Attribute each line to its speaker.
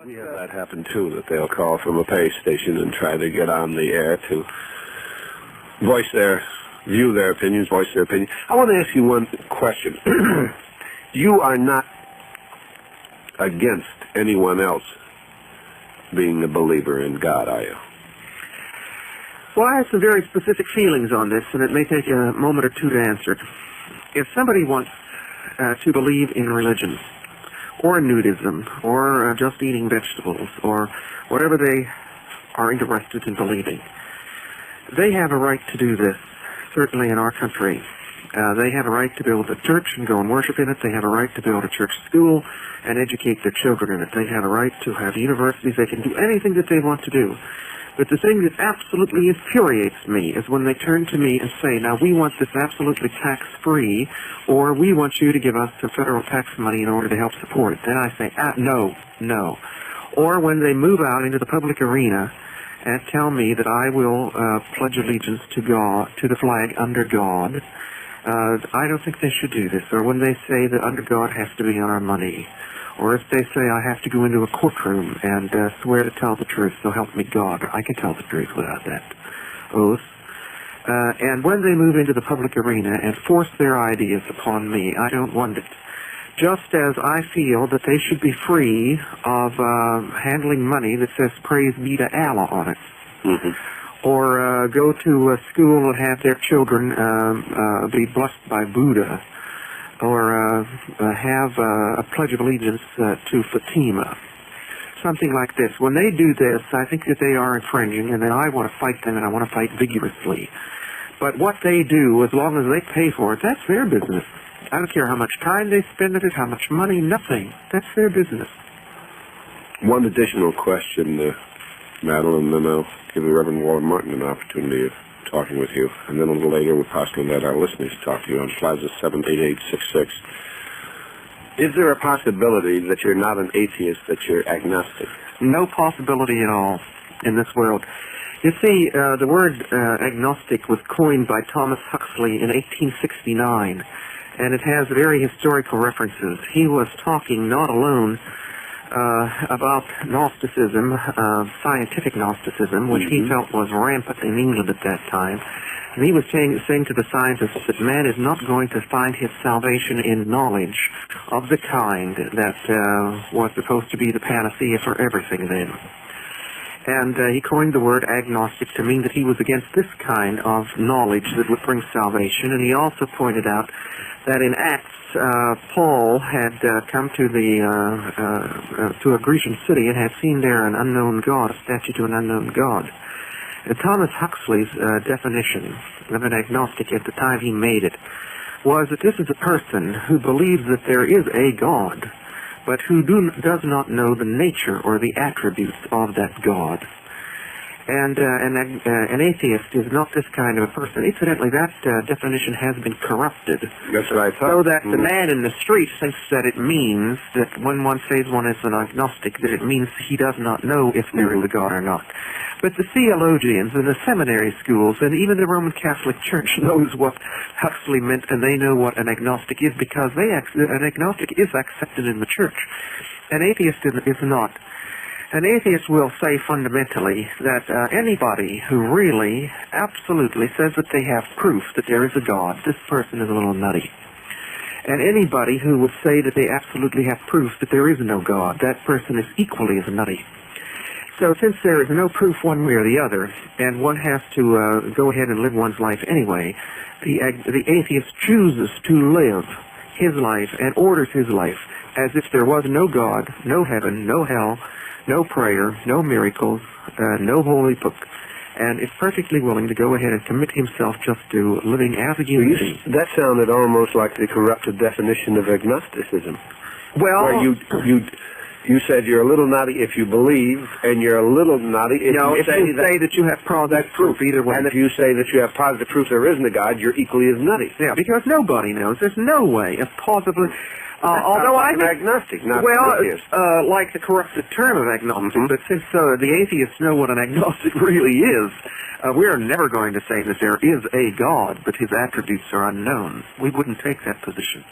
Speaker 1: We have that happen too, that they'll call from a pay station and try to get on the air to view their opinions, voice their opinion. I want to ask you one question. You are not against anyone else being a believer in God, are you?
Speaker 2: Well, I have some very specific feelings on this, and it may take a moment or two to answer it. If somebody wants to believe in religion, or nudism, or just eating vegetables, or whatever they are interested in believing, they have a right to do this, certainly in our country. They have a right to build a church and go and worship in it. They have a right to build a church school and educate their children in it. They have a right to have universities. They can do anything that they want to do. But the thing that absolutely infuriates me is when they turn to me and say, now we want this absolutely tax-free, or we want you to give us some federal tax money in order to help support it. Then I say, no, no. Or when they move out into the public arena and tell me that I will pledge allegiance to God, to the flag under God, I don't think they should do this. Or when they say that under God has to be on our money. Or if they say I have to go into a courtroom and swear to tell the truth, so help me God. I can tell the truth without that oath. And when they move into the public arena and force their ideas upon me, I don't want it. Just as I feel that they should be free of handling money that says praise be to Allah on it. Mm-hmm. Or go to a school and have their children be blessed by Buddha. Or have a Pledge of Allegiance to Fatima. Something like this. When they do this, I think that they are infringing, and then I want to fight them, and I want to fight vigorously. But what they do, as long as they pay for it, that's their business. I don't care how much time they spend at it, how much money, nothing. That's their business.
Speaker 1: One additional question, Madalyn, then I'll give the Reverend Walter Martin an opportunity of talking with you, and then a little later we'll possibly let our listeners talk to you on Plaza 78866. Is there a possibility that you're not an atheist, that you're agnostic?
Speaker 2: No possibility at all in this world. You see, the word agnostic was coined by Thomas Huxley in 1869, and it has very historical references. He was talking not alone about Gnosticism, scientific Gnosticism, which he felt was rampant in England at that time. And he was saying to the scientists that man is not going to find his salvation in knowledge of the kind that was supposed to be the panacea for everything then. And he coined the word agnostic to mean that he was against this kind of knowledge that would bring salvation. And he also pointed out that in Acts, Paul had come to a Grecian city and had seen there an unknown god, a statue to an unknown god. And Thomas Huxley's definition of an agnostic at the time he made it was that this is a person who believes that there is a god, but who does not know the nature or the attributes of that god. And an atheist is not this kind of a person. Incidentally, that definition has been corrupted.
Speaker 1: That's what I thought.
Speaker 2: So that the man in the street thinks that it means that when one says one is an agnostic, that it means he does not know if there is a God or not. But the theologians and the seminary schools and even the Roman Catholic Church knows what Huxley meant, and they know what an agnostic is because an agnostic is accepted in the church. An atheist is not. An atheist will say fundamentally that anybody who really, absolutely says that they have proof that there is a God, this person is a little nutty. And anybody who would say that they absolutely have proof that there is no God, that person is equally as nutty. So since there is no proof one way or the other, and one has to go ahead and live one's life anyway, the atheist chooses to live his life and orders his life as if there was no God, no heaven, no hell, no prayer, no miracles, no holy book, and is perfectly willing to go ahead and commit himself just to living as a human being.
Speaker 1: That sounded almost like the corrupted definition of agnosticism.
Speaker 2: Well,
Speaker 1: where you said you're a little nutty if you believe, and you're a little nutty if you say that
Speaker 2: you have positive proof either way.
Speaker 1: And if you say that you have positive proof there isn't a God, you're equally as nutty.
Speaker 2: Yeah, because nobody knows. There's no way of positively. Although I think,
Speaker 1: agnostic, not atheist.
Speaker 2: Like the corrupted term of agnostic, but since the atheists know what an agnostic really is, we are never going to say that there is a God, but his attributes are unknown. We wouldn't take that position.